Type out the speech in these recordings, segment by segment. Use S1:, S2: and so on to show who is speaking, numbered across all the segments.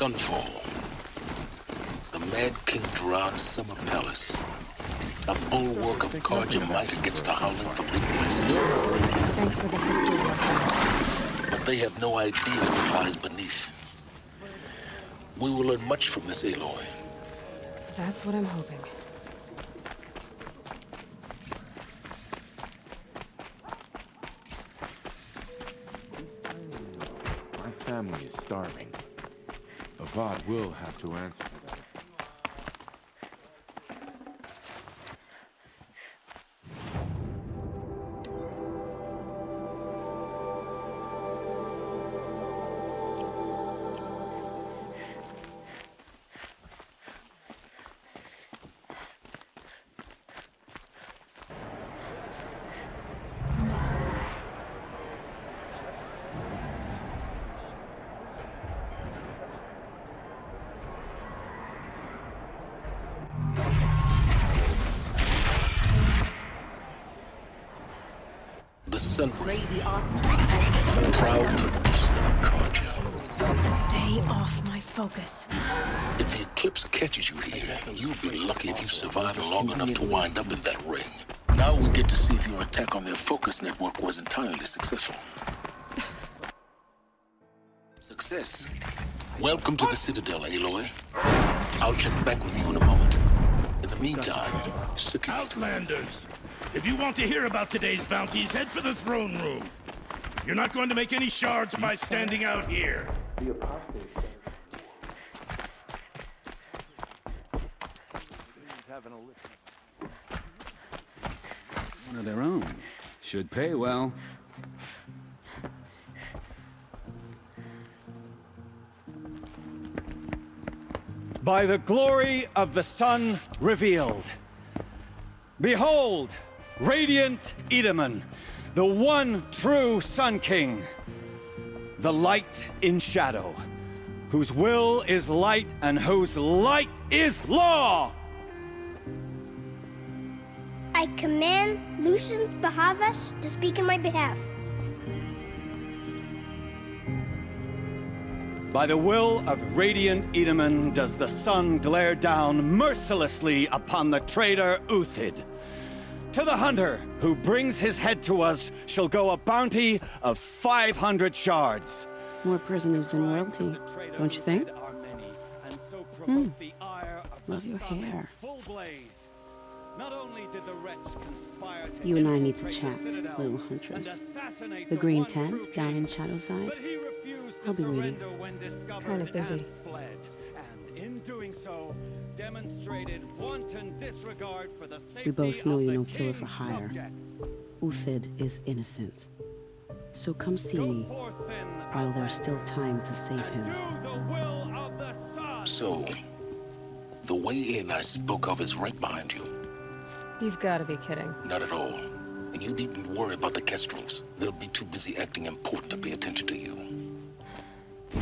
S1: Sunfall. The Mad King Duran's summer palace. A bulwark of Carja might against the howling Forbidden West.
S2: Thanks for the history lesson.
S1: But they have no idea what lies beneath. We will learn much from this Aloy.
S2: That's what I'm hoping.
S3: My family is starving. Avad will have to answer for that.
S2: Crazy awesome.
S1: The proud tradition of Carja.
S2: Stay off my focus.
S1: If the eclipse catches you here, you'll be lucky if you survive long enough to wind up in that ring. Now we get to see if your attack on their focus network was entirely successful. Success. Welcome to the Citadel, Aloy. I'll check back with you in a moment. In the meantime, secure.
S4: Outlanders! If you want to hear about today's bounties, head for the throne room. You're not going to make any shards by standing out here.
S5: One of their own. Should pay well.
S6: By the glory of the sun revealed. Behold, radiant Edaman, the one true Sun King. The light in shadow, whose will is light and whose light is law!
S7: I command Lucius Bahavas to speak in my behalf.
S6: By the will of radiant Edaman does the sun glare down mercilessly upon the traitor Uthid. To the hunter who brings his head to us shall go a bounty of 500 shards.
S2: More prisoners than royalty, don't you think? Love your hair. You and I need to chat, little huntress. The green tent down in Shadowside. I'll be waiting. Kind of busy.
S6: And in doing so, demonstrated wanton disregard for the safety
S2: We both know
S6: of
S2: you're
S6: the
S2: no killer for
S6: king's
S2: hire.
S6: subjects.
S2: Uthid is innocent. So come see me while there's still time to save him.
S6: Do the will of the sun.
S1: So, the way in I spoke of is right behind you.
S2: You've got to be kidding.
S1: Not at all. And you needn't worry about the Kestrels. They'll be too busy acting important to pay attention to you.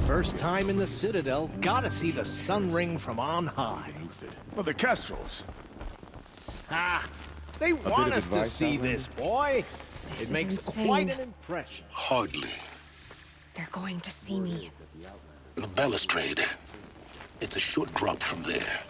S8: First time in the Citadel, gotta see the sun ring from on high.
S4: Well, the Kestrels.
S8: Ah, they want us to see this, boy.
S2: This
S8: It
S2: is
S8: makes
S2: insane.
S8: quite an impression.
S1: Hardly.
S2: They're going to see me.
S1: The balustrade. It's a short drop from there.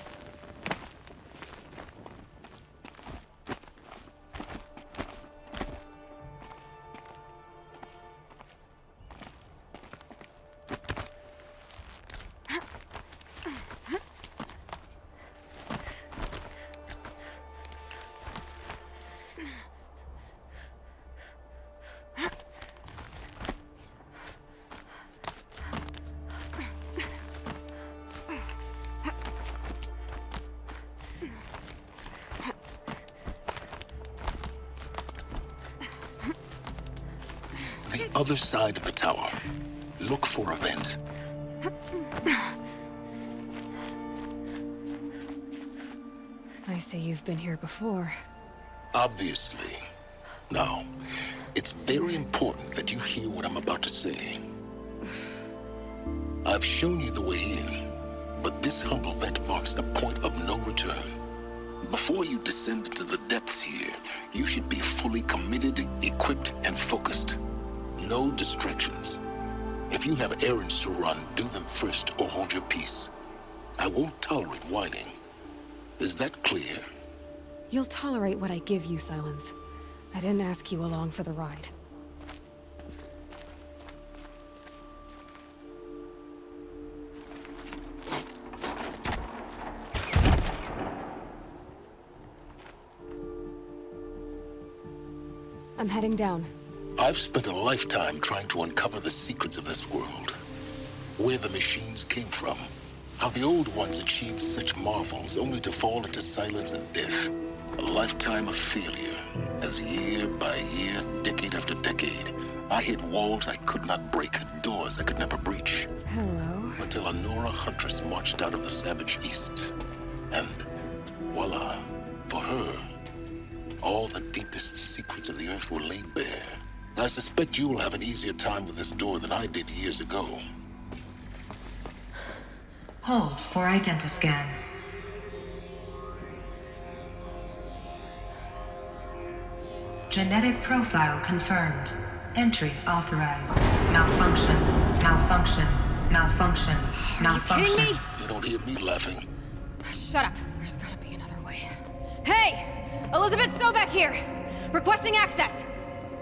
S1: The other side of the tower. Look for a vent.
S2: I see you've been here before.
S1: Obviously. Now, it's very important that you hear what I'm about to say. I've shown you the way in, but this humble vent marks a point of no return. Before you descend into the depths here, you should be fully committed, equipped, and focused. No distractions. If you have errands to run, do them first or hold your peace. I won't tolerate whining. Is that clear?
S9: You'll tolerate what I give you, Silence. I didn't ask you along for the ride. I'm heading down.
S1: I've spent a lifetime trying to uncover the secrets of this world. Where the machines came from. How the old ones achieved such marvels only to fall into silence and death. A lifetime of failure. As year by year, decade after decade, I hit walls I could not break, doors I could never breach.
S9: Hello.
S1: Until a Nora huntress marched out of the savage east. And voila, for her, all the deepest secrets of the earth were laid bare. I suspect you will have an easier time with this door than I did years ago.
S10: Hold for identiscan. Genetic profile confirmed. Entry authorized. Malfunction. Malfunction. Malfunction. Malfunction.
S9: Are you kidding me?
S1: You don't hear me laughing.
S9: Shut up. There's gotta be another way. Hey! Elizabeth Sobeck here! Requesting access!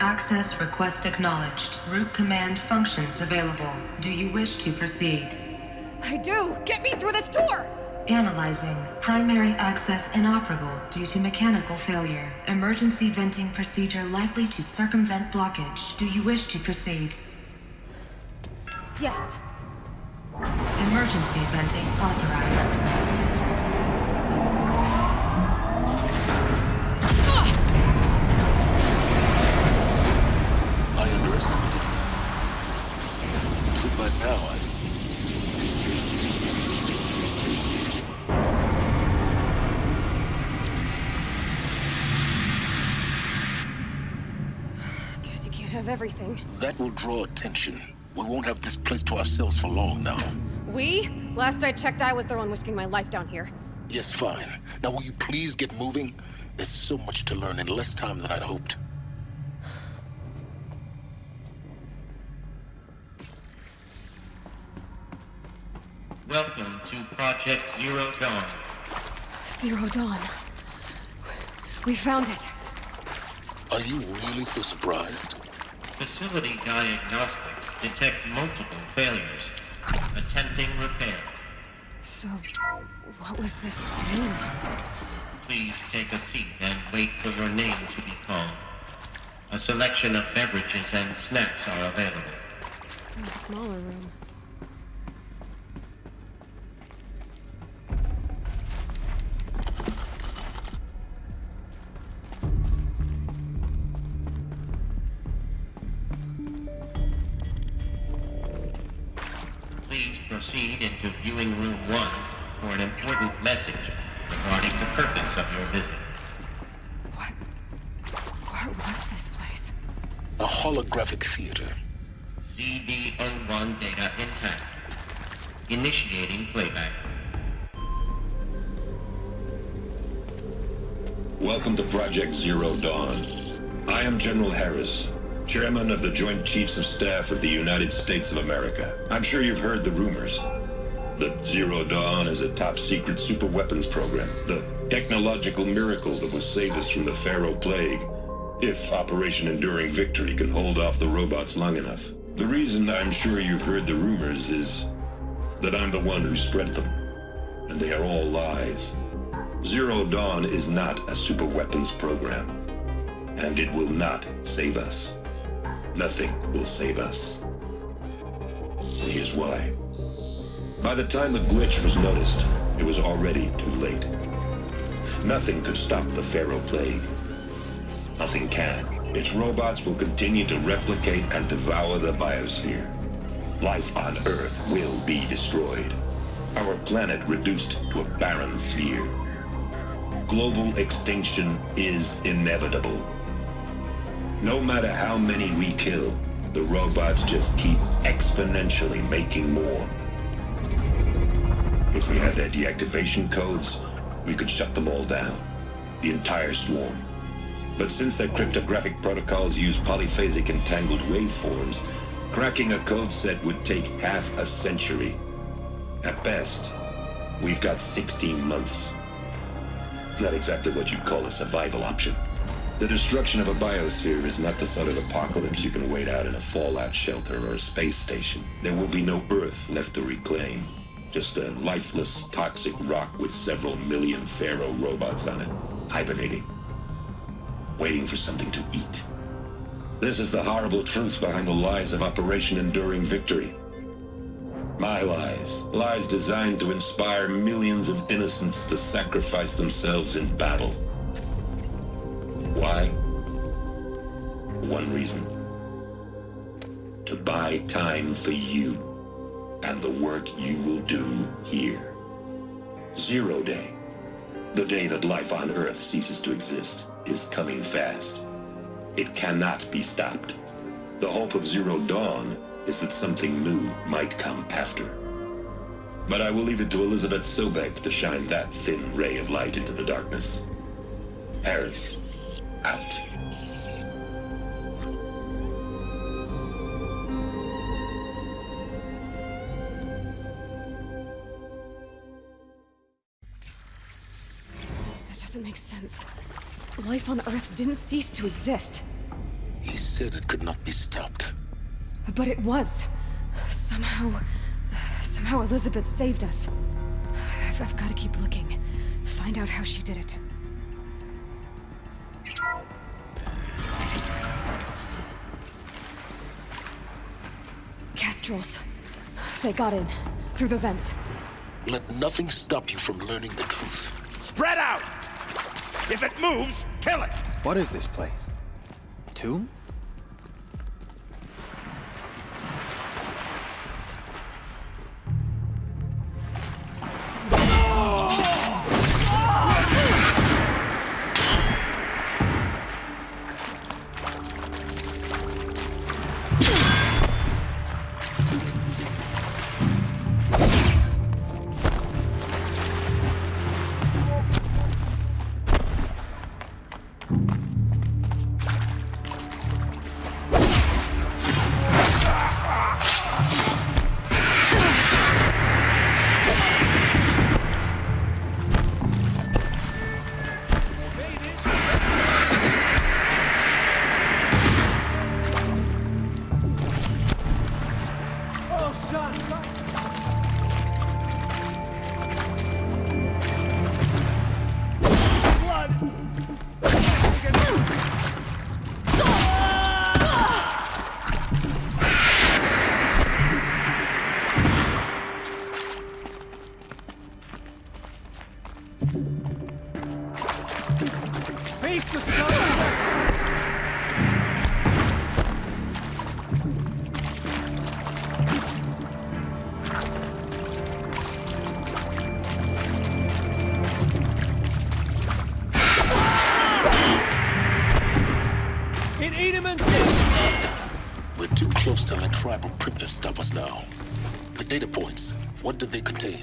S10: Access request acknowledged. Root command functions available. Do you wish to proceed?
S9: I do! Get me through this door!
S10: Analyzing. Primary access inoperable due to mechanical failure. Emergency venting procedure likely to circumvent blockage. Do you wish to proceed?
S9: Yes.
S10: Emergency venting authorized.
S1: I underestimated you. So by now,
S9: Guess you can't have everything.
S1: that will draw attention. We won't have this place to ourselves for long now.
S9: We? Last I checked, I was the one risking my life down here.
S1: Yes, fine. Now will you please get moving? There's so much to learn in less time than I'd hoped.
S11: Welcome to Project Zero Dawn.
S9: Zero Dawn. We found it.
S1: Are you really so surprised?
S11: Facility diagnostics detect multiple failures. Attempting repair.
S9: So, what was this mean?
S11: Please take a seat and wait for your name to be called. A selection of beverages and snacks are available.
S9: In a smaller room.
S11: Please proceed into viewing room 1 for an important message regarding the purpose of your visit.
S9: What was this place?
S1: A holographic theater.
S11: CD01 data intact. Initiating playback.
S12: Welcome to Project Zero Dawn. I am General Harris, Chairman of the Joint Chiefs of Staff of the United States of America. I'm sure you've heard the rumors that Zero Dawn is a top-secret superweapons program, the technological miracle that will save us from the Pharaoh Plague, if Operation Enduring Victory can hold off the robots long enough. The reason I'm sure you've heard the rumors is that I'm the one who spread them, and they are all lies. Zero Dawn is not a superweapons program, and it will not save us. Nothing will save us. And here's why. By the time the glitch was noticed, it was already too late. Nothing could stop the Pharaoh Plague. Nothing can. Its robots will continue to replicate and devour the biosphere. Life on Earth will be destroyed. Our planet reduced to a barren sphere. Global extinction is inevitable. No matter how many we kill, the robots just keep exponentially making more. If we had their deactivation codes, we could shut them all down, the entire swarm. But since their cryptographic protocols use polyphasic entangled waveforms, Cracking a code set would take half a century. At best, we've got 16 months. Not exactly what you'd call a survival option. The destruction of a biosphere is not the sort of apocalypse you can wait out in a fallout shelter or a space station. There will be no Earth left to reclaim. Just a lifeless, toxic rock with several million Pharaoh robots on it, hibernating, waiting for something to eat. This is the horrible truth behind the lies of Operation Enduring Victory. My lies. Lies designed to inspire millions of innocents to sacrifice themselves in battle. Why? One reason. To buy time for you and the work you will do here. 0 Day, the day that life on Earth ceases to exist, is coming fast. It cannot be stopped. The hope of Zero Dawn is that something new might come after. But I will leave it to Elizabeth Sobek to shine that thin ray of light into the darkness. Harris, out.
S9: That doesn't make sense. Life on Earth didn't cease to exist.
S1: He said it could not be stopped.
S9: But it was. Somehow Elizabeth saved us. I've got to keep looking. Find out how she did it. Kestrels. They got in. Through the vents.
S1: Let nothing stop you from learning the truth.
S4: Spread out! If it moves, kill it!
S8: What is this place? A tomb?
S1: We're too close to let tribal cryptos stop us now. The data points, what did they contain?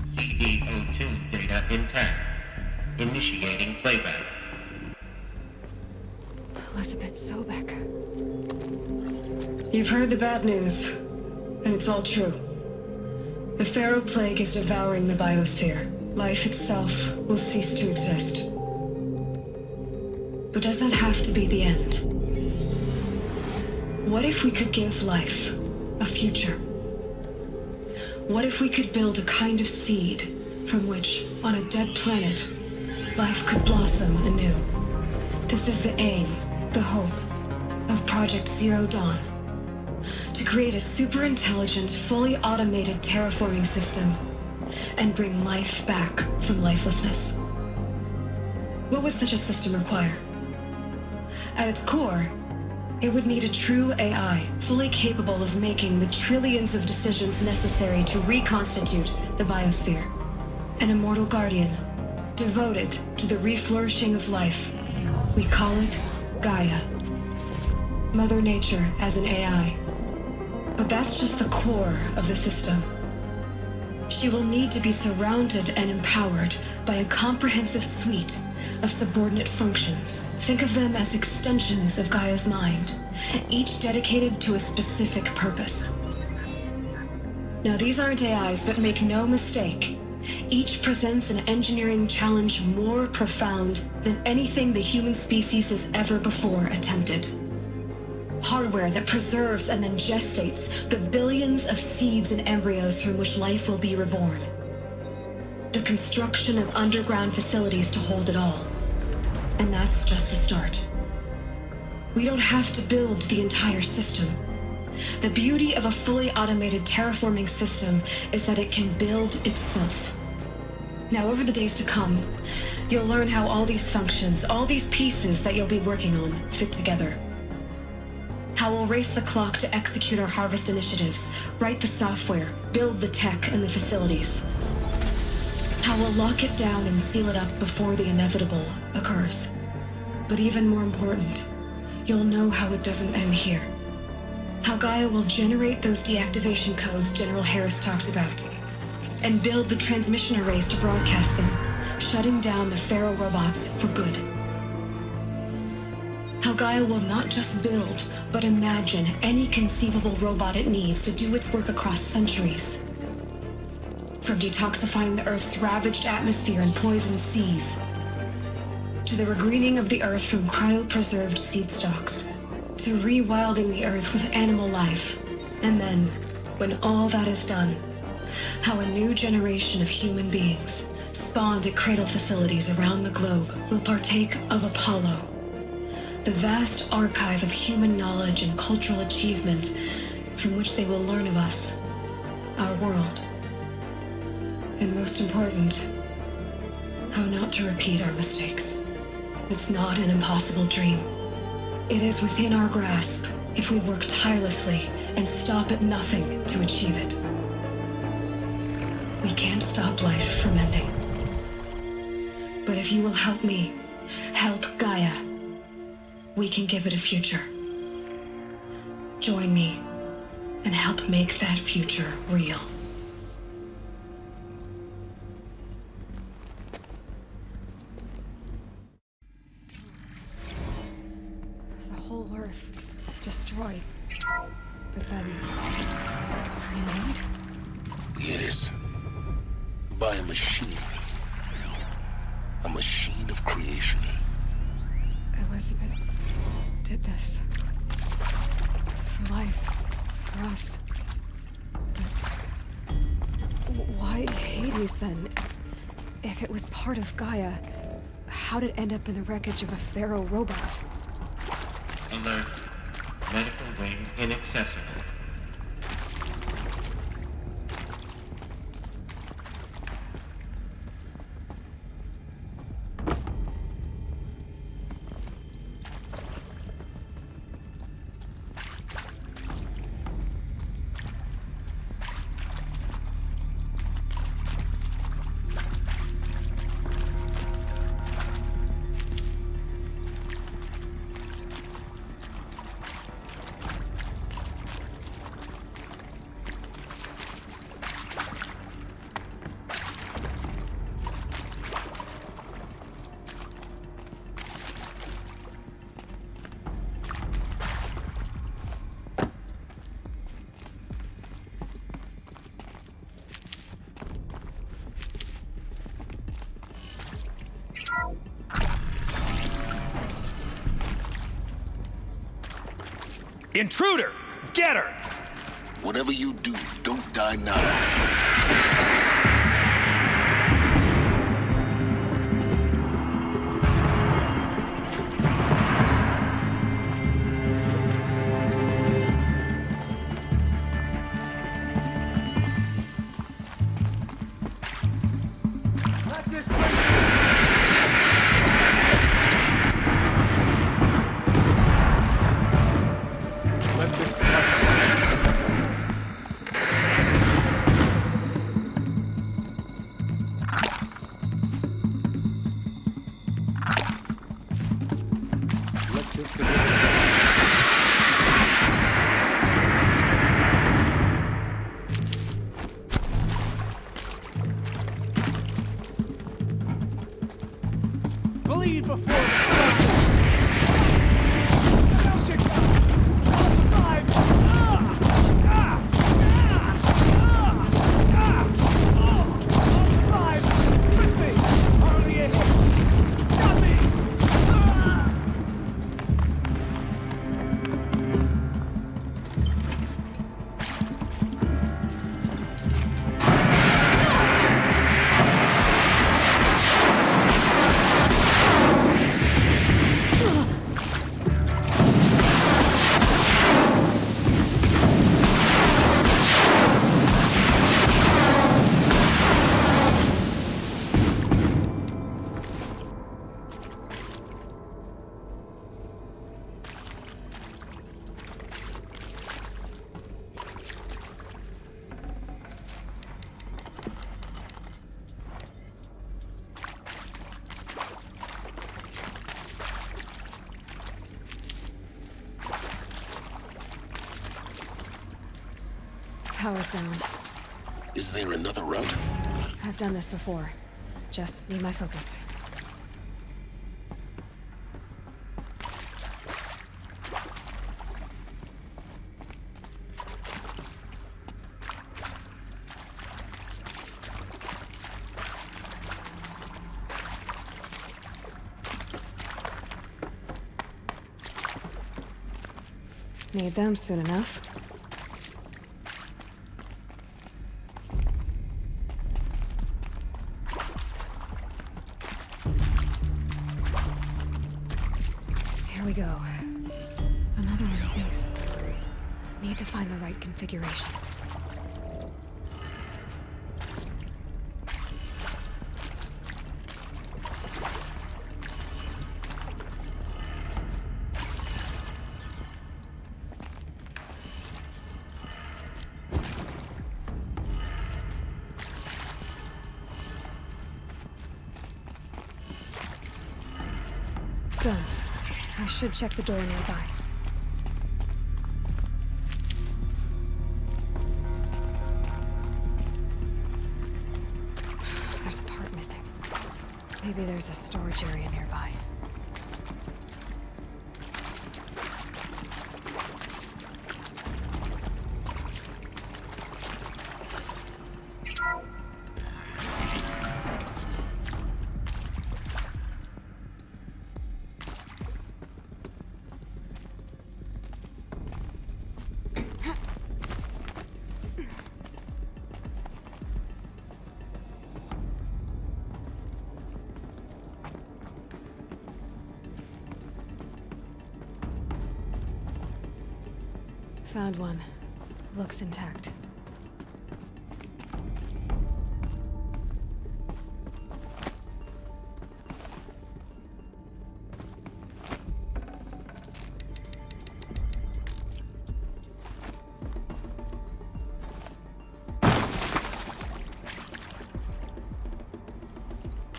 S11: CD02 data intact. Initiating playback.
S9: Elizabeth Sobek.
S10: You've heard the bad news, and it's all true. The Pharaoh Plague is devouring the biosphere. Life itself will cease to exist. But does that have to be the end? What if we could give life a future? What if we could build a kind of seed from which, on a dead planet, life could blossom anew? This is the aim, the hope, of Project Zero Dawn. To create a super-intelligent, fully automated terraforming system and bring life back from lifelessness. What would such a system require? At its core, it would need a true AI, fully capable of making the trillions of decisions necessary to reconstitute the biosphere. An immortal guardian, devoted to the reflourishing of life. We call it Gaia. Mother Nature as an AI. But that's just the core of the system. She will need to be surrounded and empowered by a comprehensive suite of subordinate functions. Think of them as extensions of Gaia's mind, each dedicated to a specific purpose. Now, these aren't AIs, but make no mistake, each presents an engineering challenge more profound than anything the human species has ever before attempted. Hardware that preserves and then gestates the billions of seeds and embryos from which life will be reborn. The construction of underground facilities to hold it all. And that's just the start. We don't have to build the entire system. The beauty of a fully automated terraforming system is that it can build itself. Now, over the days to come, you'll learn how all these functions, all these pieces that you'll be working on, fit together. How we'll race the clock to execute our harvest initiatives, write the software, build the tech and the facilities. How we'll lock it down and seal it up before the inevitable occurs. But even more important, you'll know how it doesn't end here. How Gaia will generate those deactivation codes General Harris talked about, and build the transmission arrays to broadcast them, shutting down the Pharaoh robots for good. How Gaia will not just build, but imagine any conceivable robot it needs to do its work across centuries. From detoxifying the Earth's ravaged atmosphere and poisoned seas, to the regreening of the Earth from cryopreserved seed stalks, to rewilding the Earth with animal life. And then, when all that is done, how a new generation of human beings, spawned at cradle facilities around the globe, will partake of Apollo, the vast archive of human knowledge and cultural achievement from which they will learn of us, our world. And most important, how not to repeat our mistakes. It's not an impossible dream. It is within our grasp if we work tirelessly and stop at nothing to achieve it. We can't stop life from ending. But if you will help me, help Gaia, we can give it a future. Join me and help make that future real.
S9: The whole Earth destroyed. But then... renewed?
S1: Yes. By a machine. A machine of creation.
S9: Elizabeth did this. For life. For us. But why Hades then? If it was part of Gaia, how'd it end up in the wreckage of a Pharaoh robot?
S11: Alert. Medical wing inaccessible.
S13: Intruder! Get her!
S1: Whatever you do, don't die now.
S8: Bleed before the
S9: Power's down.
S1: Is there another route?
S9: I've done this before. Just need my focus. Need them soon enough. Here we go. Another one of these. Need to find the right configuration. Done. I should check the door nearby. There's a part missing. Maybe there's a storage area nearby. Found one. Looks intact.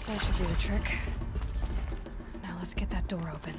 S9: That should do the trick. Now let's get that door open.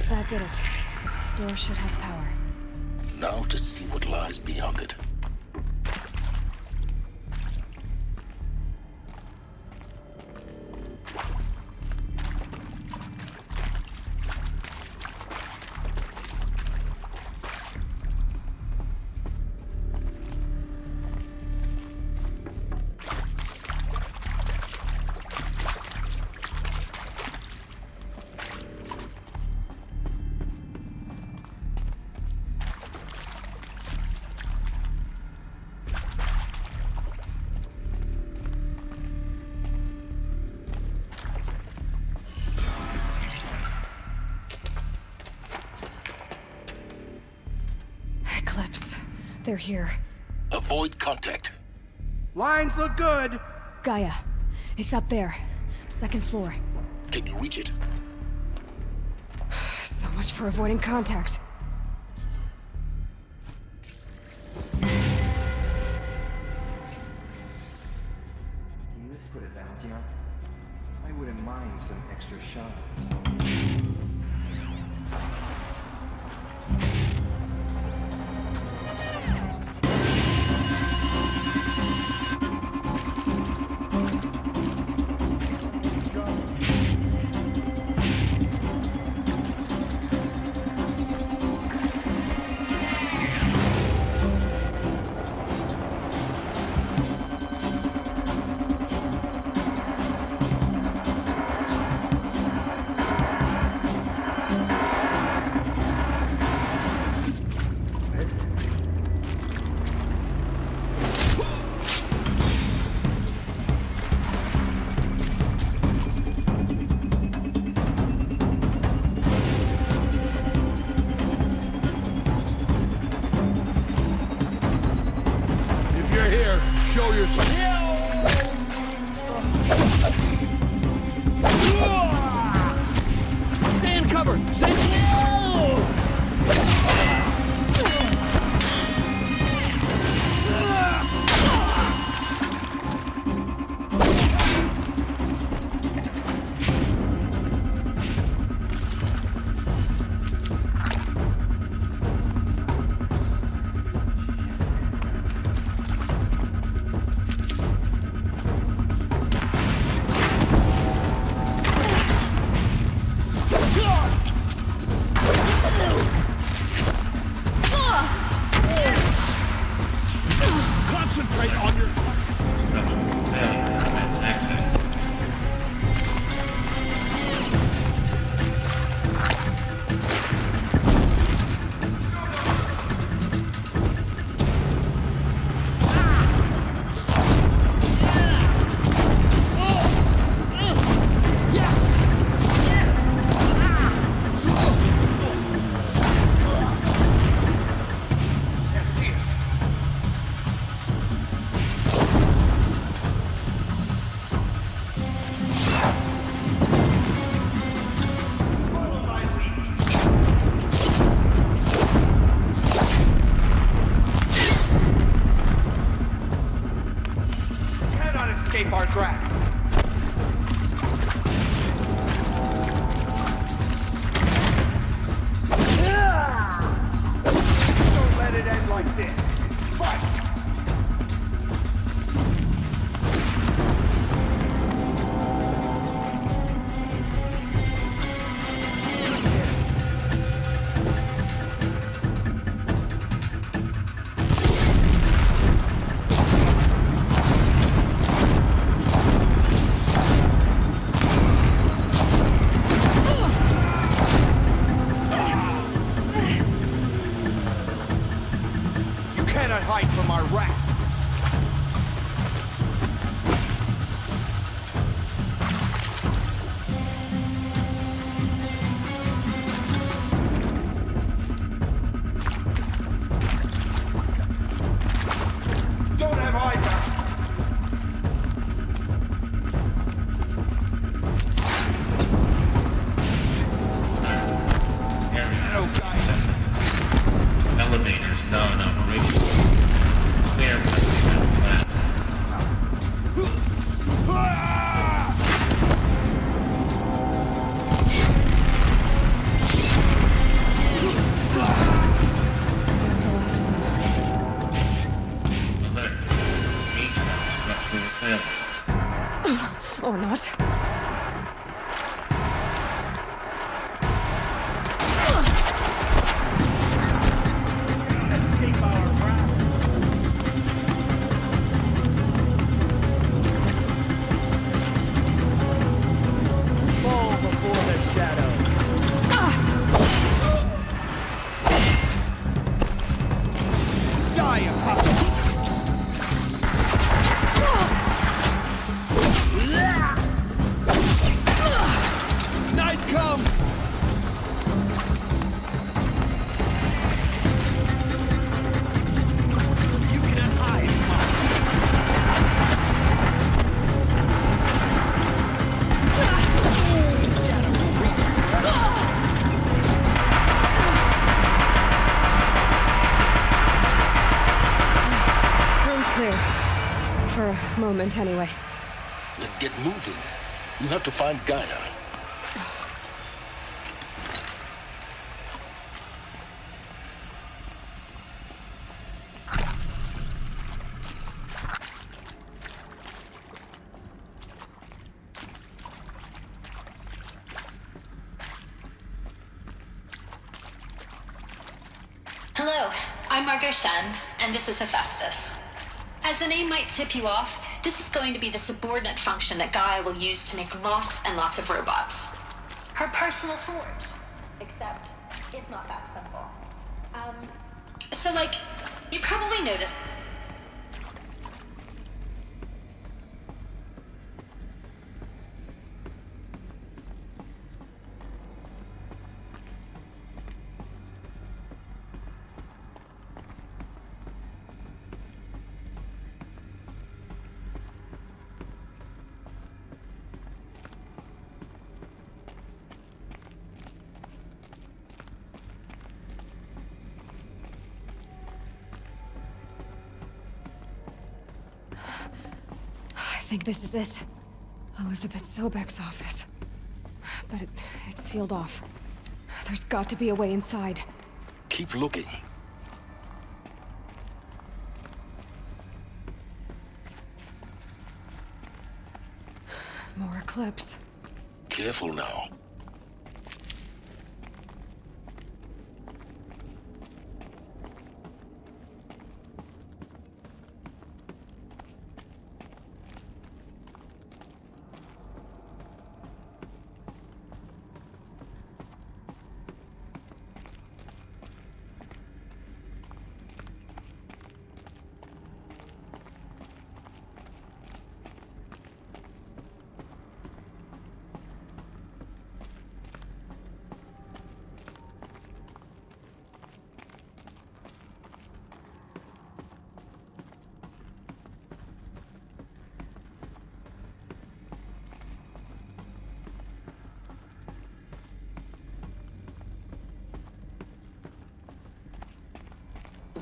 S9: That did it. Door should have power.
S1: Now to see what lies beyond it.
S9: They're here.
S1: Avoid contact.
S8: Lines look good.
S9: Gaia, it's up there. Second floor.
S1: Can you reach it?
S9: So much for avoiding contact.
S13: Can you just put it down, Decima? I wouldn't mind some extra shots.
S9: blueprint anyway.
S1: Then get moving. You have to find Gaia.
S14: Hello, I'm Margot Shen, and this is Hephaestus. As the name might tip you off, this is going to be the subordinate function that Gaia will use to make lots and lots of robots. Her personal forge. Except, it's not that simple. So like, you probably noticed...
S9: I think this is it. Elizabeth Sobek's office. But it's sealed off. There's got to be a way inside.
S1: Keep looking.
S9: More Eclipse.
S1: Careful now.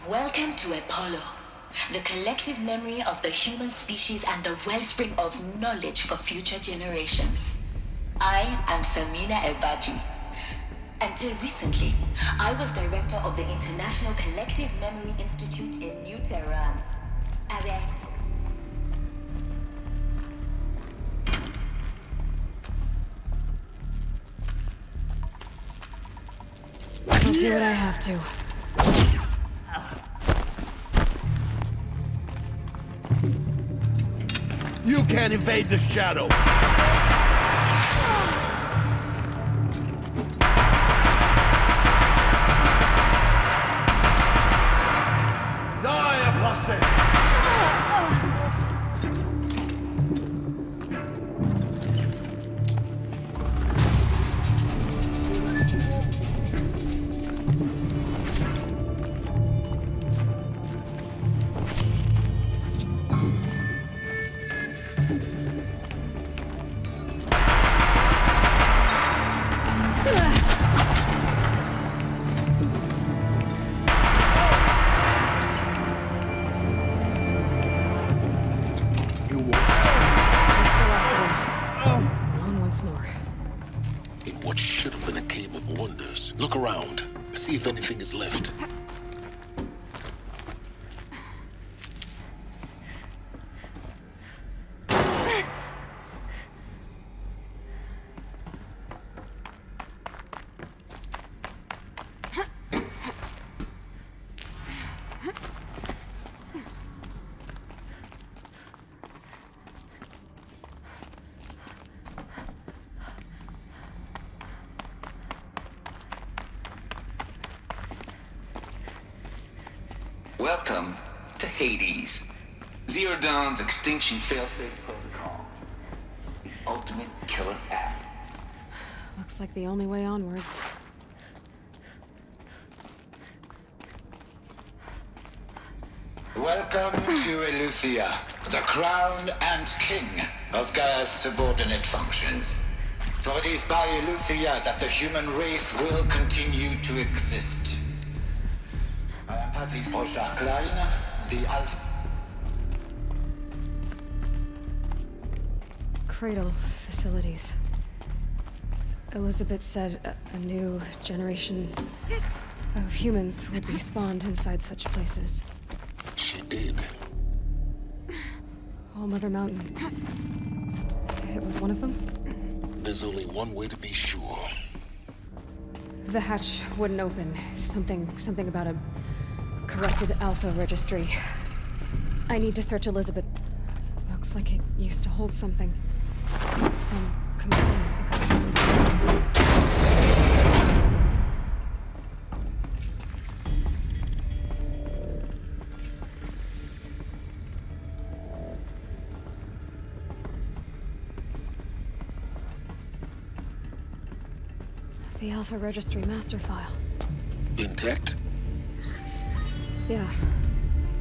S14: Welcome to Apollo, the collective memory of the human species and the wellspring of knowledge for future generations. I am Samina Elbaji. Until recently, I was director of the International Collective Memory Institute in New Tehran. As a...
S9: I'll do what I have to.
S4: You can't invade the shadow! Die, apostate!
S1: Look around. See if anything is left.
S15: Welcome to Hades, Zero Dawn's extinction failsafe protocol. The ultimate killer app.
S9: Looks like the only way onwards.
S16: Welcome to Eleuthia, the crown and king of Gaia's subordinate functions. For it is by Eleuthia that the human race will continue to exist. I am Patrick Brochard-Klein, the Alpha...
S9: cradle facilities. Elizabeth said a new generation of humans would be spawned inside such places.
S1: She did.
S9: All Mother Mountain. It was one of them?
S1: There's only one way to be sure.
S9: The hatch wouldn't open. Something about a corrupted Alpha registry. I need to search Elizabeth. Looks like it used to hold something. Some component. The Alpha Registry master file.
S1: Intact?
S9: Yeah.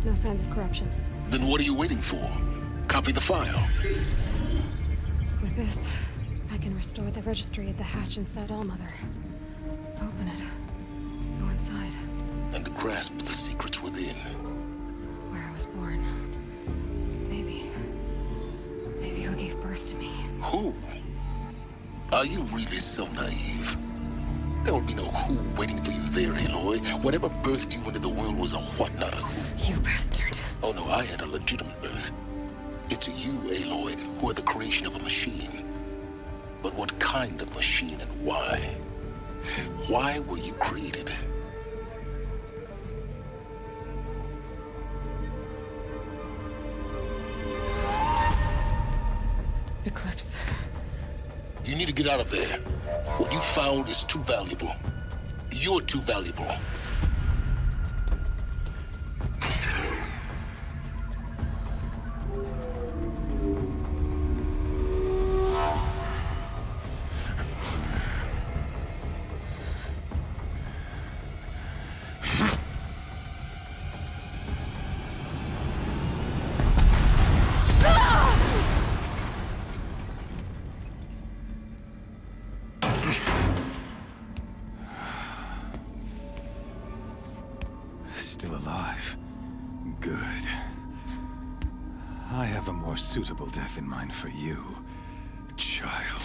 S9: No signs of corruption.
S1: Then what are you waiting for? Copy the file.
S9: With this, I can restore the registry at the hatch inside Allmother. Open it. Go inside.
S1: And grasp the secrets within.
S9: Where I was born. Maybe who gave birth to me.
S1: Who? Are you really so naive? There will be no who waiting for you there, Aloy. Whatever birthed you into the world was a what, not a who.
S9: You bastard.
S1: Oh no, I had a legitimate birth. It's you, Aloy, who are the creation of a machine. But what kind of machine and why? Why were you created?
S9: Eclipse.
S1: You need to get out of there. What you found is too valuable. You're too valuable.
S3: Still alive. Good. I have a more suitable death in mind for you, child.